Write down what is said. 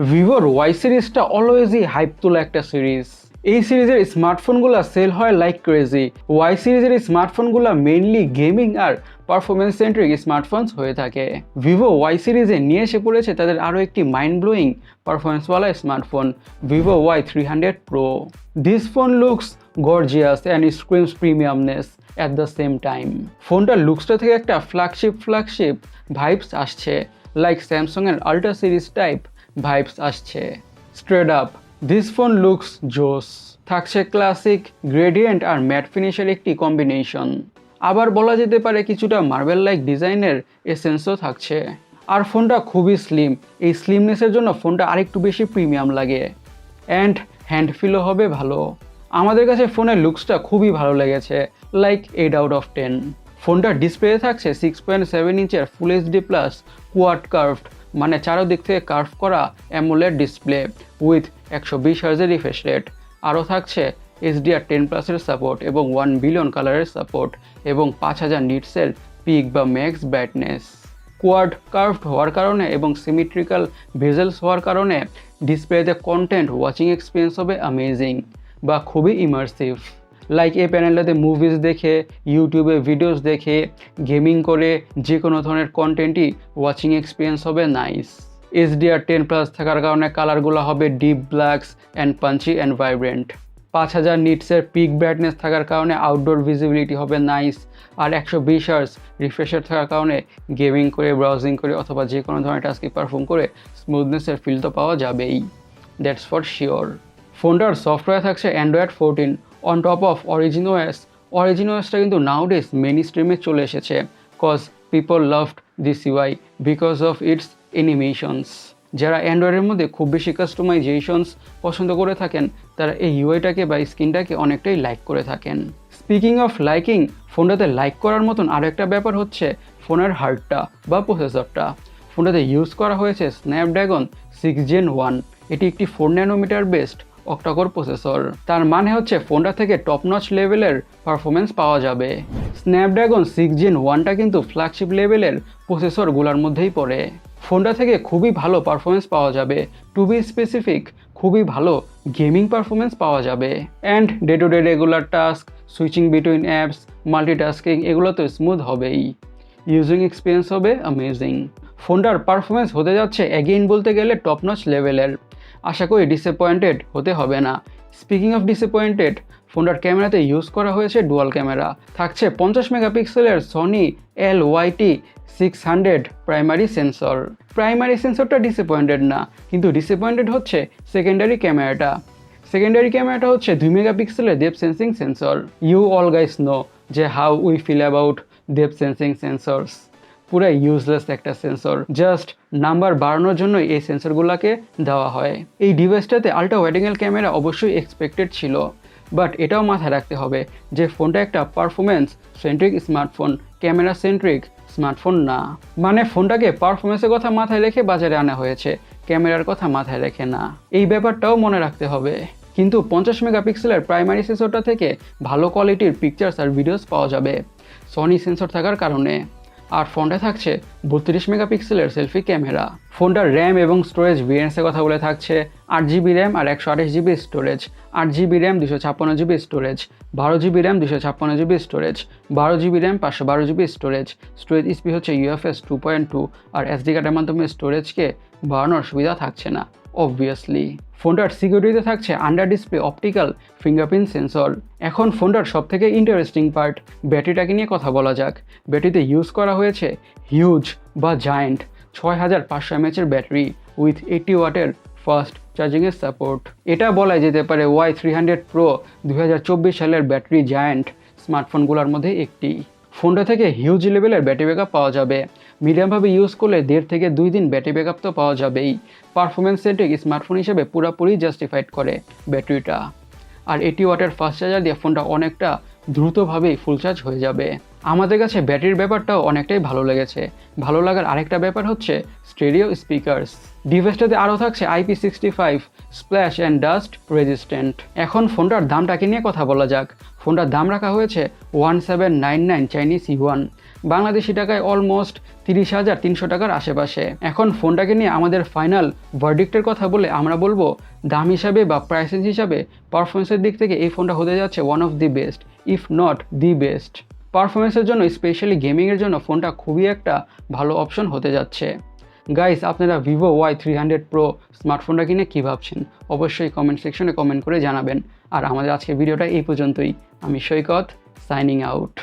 ভিভোর ওয়াই সিরিজটা অলওয়েজই হাইপ তোলা একটা সিরিজ। এই সিরিজের স্মার্টফোনগুলো সেল হয় লাইক ক্রেজি। ওয়াই সিরিজের স্মার্টফোনগুলো মেইনলি গেমিং আর পারফরমেন্স সেন্ট্রিক স্মার্টফোনস হয়ে থাকে। ভিভো ওয়াই সিরিজে নিয়ে এসে পড়েছে তাদের আরও একটি মাইন্ড ব্লোয়িং পারফরমেন্সওয়ালা smartphone, Vivo Y300 Pro। This phone looks gorgeous and screams premiumness at the same time. ফোনটার লুকসটা থেকে একটা ফ্ল্যাগশিপ ভাইবস আসছে, লাইক স্যামসাংয়ের আল্ট্রা সিরিজ টাইপ ভাইবস আসছে। Straight up this phone looks জোস। থাকছে ক্লাসিক গ্রেডিয়েন্ট আর ম্যাট ফিনিশের একটি কম্বিনেশন। আবার বলা যেতে পারে কিছুটা মার্বেল লাইক ডিজাইনের এসেন্সও থাকছে। আর ফোনটা খুবই স্লিম, এই স্লিমনেসের জন্য ফোনটা আরেকটু বেশি প্রিমিয়াম লাগে। অ্যান্ড হ্যান্ড ফিলও হবে ভালো। আমাদের কাছে ফোনের লুকসটা খুবই ভালো লেগেছে, লাইক 8 out of 10। ফোনটার ডিসপ্লেতে থাকছে 6.7 ইঞ্চের full HD plus quad curved, মানে চারোদিক থেকে কার্ভ করা অ্যামোলেড ডিসপ্লে উইথ 120 হার্জের রিফ্রেশ রেট। আরও থাকছে HDR10+-এর সাপোর্ট এবং 1 বিলিয়ন কালারের সাপোর্ট এবং 5000 নিটসের পিক বা ম্যাক্স ব্রাইটনেস। কোয়াড কার্ভড হওয়ার কারণে এবং সিমেট্রিক্যাল বেজেলস হওয়ার কারণে ডিসপ্লেতে কন্টেন্ট ওয়াচিং এক্সপিরিয়েন্স হবে অ্যামেজিং বা খুবই ইমার্সিভ। লাইক এই প্যানেলটাতে মুভিজ দেখে, ইউটিউবে ভিডিওস দেখে, গেমিং করে যে কোনো ধরনের কন্টেন্টই ওয়াচিং এক্সপিরিয়েন্স হবে নাইস। HDR10+ থাকার কারণে কালারগুলো হবে deep blacks and punchy and vibrant. 5000 নিটসের পিক ব্রাইটনেস থাকার কারণে আউটডোর ভিজিবিলিটি হবে নাইস। আর 120 হার্জ রিফ্রেশার থাকার কারণে গেমিং করে, ব্রাউজিং করে অথবা যে কোনো ধরনের টাস্কে পারফর্ম করে স্মুথনেসের ফিল তো পাওয়া যাবেই, দ্যাটস ফর শিওর। ফোনটার সফটওয়্যার থাকছে Android 14 on top of origin OS. Origin ওএসটা কিন্তু নাউডেজ মেনি স্ট্রিমে চলে এসেছে, cause people loved this UI because of its animations. যারা অ্যান্ড্রয়েডের মধ্যে খুব বেশি কাস্টমাইজেশনস পছন্দ করে থাকেন তারা এই ইউআইটাকে বা স্ক্রিনটাকে অনেকটাই লাইক করে থাকেন। স্পিকিং অফ লাইকিং, ফোনটাতে লাইক করার মতন আরও একটা ব্যাপার হচ্ছে ফোনের হার্ডটা বা প্রসেসরটা। ফোনটাতে ইউজ করা হয়েছে স্ন্যাপড্রাগন 6 Gen 1। এটি একটি 4 nanometer বেসড অক্টাকোর প্রসেসর। তার মানে হচ্ছে ফোনটা থেকে টপ নচ লেভেলের পারফরমেন্স পাওয়া যাবে। স্ন্যাপড্রাগন 6 Gen 1টা কিন্তু ফ্ল্যাগশিপ লেভেলের প্রসেসরগুলোর মধ্যেই পড়ে। ফোনটা থেকে খুবই ভালো পারফরমেন্স পাওয়া যাবে, টু বি স্পেসিফিক খুবই ভালো গেমিং পারফরমেন্স পাওয়া যাবে। And day to day regular task, switching between apps, multitasking এগুলো তো স্মুথ হবেই। ইউজিং এক্সপিরিয়েন্স হবে অ্যামেজিং। ফোনটার পারফরমেন্স হতে যাচ্ছে অ্যাগেইন বলতে গেলে টপ নচ লেভেলের। আশা করি ডিসঅ্যাপয়েন্টেড হতে হবে না। স্পিকিং অফ ডিসঅ্যাপয়েন্টেড, ফোনটার ক্যামেরাতে ইউজ করা হয়েছে ডুয়াল ক্যামেরা। থাকছে 50 মেগাপিক্সেলের Sony LYT600 primary sensor. Primary সেন্সরটা ডিসঅ্যাপয়েন্টেড না, কিন্তু ডিসঅ্যাপয়েন্টেড হচ্ছে সেকেন্ডারি ক্যামেরাটা। সেকেন্ডারি ক্যামেরাটা হচ্ছে 2 মেগাপিক্সেলের depth sensing sensor. You all guys know যে how we feel about depth sensing sensors. পুরো ইউজলেস একটা সেন্সর, জাস্ট নাম্বার বাড়ানোর জন্য এই সেন্সরগুলোকে দেওয়া হয়। এই ডিভাইসটাতে আল্ট্রা ওয়াইড অ্যাঙ্গেল ক্যামেরা অবশ্যই এক্সপেক্টেড ছিল, বাট এটাও মাথায় রাখতে হবে যে ফোনটা একটা performance centric smartphone, camera centric smartphone না। মানে ফোনটাকে পারফরমেন্সের কথা মাথায় রেখে বাজারে আনা হয়েছে, ক্যামেরার কথা মাথায় রেখে না। এই ব্যাপারটাও মনে রাখতে হবে। কিন্তু 50 মেগাপিক্সেলের প্রাইমারি সেন্সরটা থেকে ভালো কোয়ালিটির পিকচার্স আর ভিডিওস পাওয়া যাবে সনি সেন্সর থাকার কারণে। আর ফোনটা থাকছে 32 মেগাপিক্সেলের সেলফি ক্যামেরা। ফোনটার র্যাম এবং স্টোরেজ ভেরিয়েন্টসের কথা বলে থাকছে 8GB র্যাম আর 128GB storage. 8GB RAM 256GB storage, 12GB RAM 256GB storage, 12GB RAM 512GB storage. Storage speed হচ্ছে UFS 2.2 আর SD কার্ডের মাধ্যমে স্টোরেজকে বাড়ানোর সুবিধা থাকছে না অবভিয়াসলি। ফোনটার সিকিউরিটিতে থাকছে under display optical fingerprint sensor. এখন ফোনটার সবথেকে ইন্টারেস্টিং পার্ট ব্যাটারিটাকে নিয়ে কথা বলা যাক। ব্যাটারিতে ইউজ করা হয়েছে হিউজ বা জায়েন্ট 6500 mAh ব্যাটারি উইথ 80 ওয়াটের ফাস্ট চার্জিংয়ের সাপোর্ট। এটা বলা যেতে পারে Y300 Pro 2024 সালের ব্যাটারি জায়েন্ট স্মার্টফোনগুলোর মধ্যে একটি। ফোনটা থেকে হিউজ লেভেলের ব্যাটারি ব্যাকআপ পাওয়া যাবে। মিডিয়ামভাবে ইউজ করলে 1.5 থেকে 2 দিন ব্যাটারি ব্যাকআপ তো পাওয়া যাবেই। পারফরমেন্স সেন্ট্রিক স্মার্টফোন হিসেবে পুরোপুরি জাস্টিফাইড করে ব্যাটারিটা। আর 80 ওয়াটের ফাস্ট চার্জার দিয়ে ফোনটা অনেকটা দ্রুতভাবেই ফুল চার্জ হয়ে যাবে। আমাদের কাছে ব্যাটারির ব্যাপারটাও অনেকটাই ভালো লেগেছে। ভালো লাগার আরেকটা ব্যাপার হচ্ছে স্টেরিও স্পিকার্স। ডিভাইসটাতে আরও থাকছে IP65 splash and dust resistant. এখন ফোনটার দামটাকে নিয়ে কথা বলা যাক। ফোনটার দাম রাখা হয়েছে 1799 চাইনিজ ইউয়ান। বাংলাদেশি টাকায় অলমোস্ট 30,300 টাকার আশেপাশে। এখন ফোনটাকে নিয়ে আমাদের ফাইনাল ভার্ডিক্টের কথা বলে আমরা বলবো দাম হিসাবে বা প্রাইসেস হিসাবে পারফরমেন্সের দিক থেকে এই ফোনটা হতে যাচ্ছে one of the best, if not the best. পারফরমেন্সের জন্য স্পেশালি গেমিংয়ের জন্য ফোনটা খুবই একটা ভালো অপশন হতে যাচ্ছে। গাইস, আপনারা ভিভো Y300 Pro স্মার্টফোনটা কিনে কী ভাবছেন অবশ্যই কমেন্ট সেকশনে কমেন্ট করে জানাবেন। আর আমাদের আজকের ভিডিওটা এই পর্যন্তই। আমি সৈকত, সাইনিং আউট।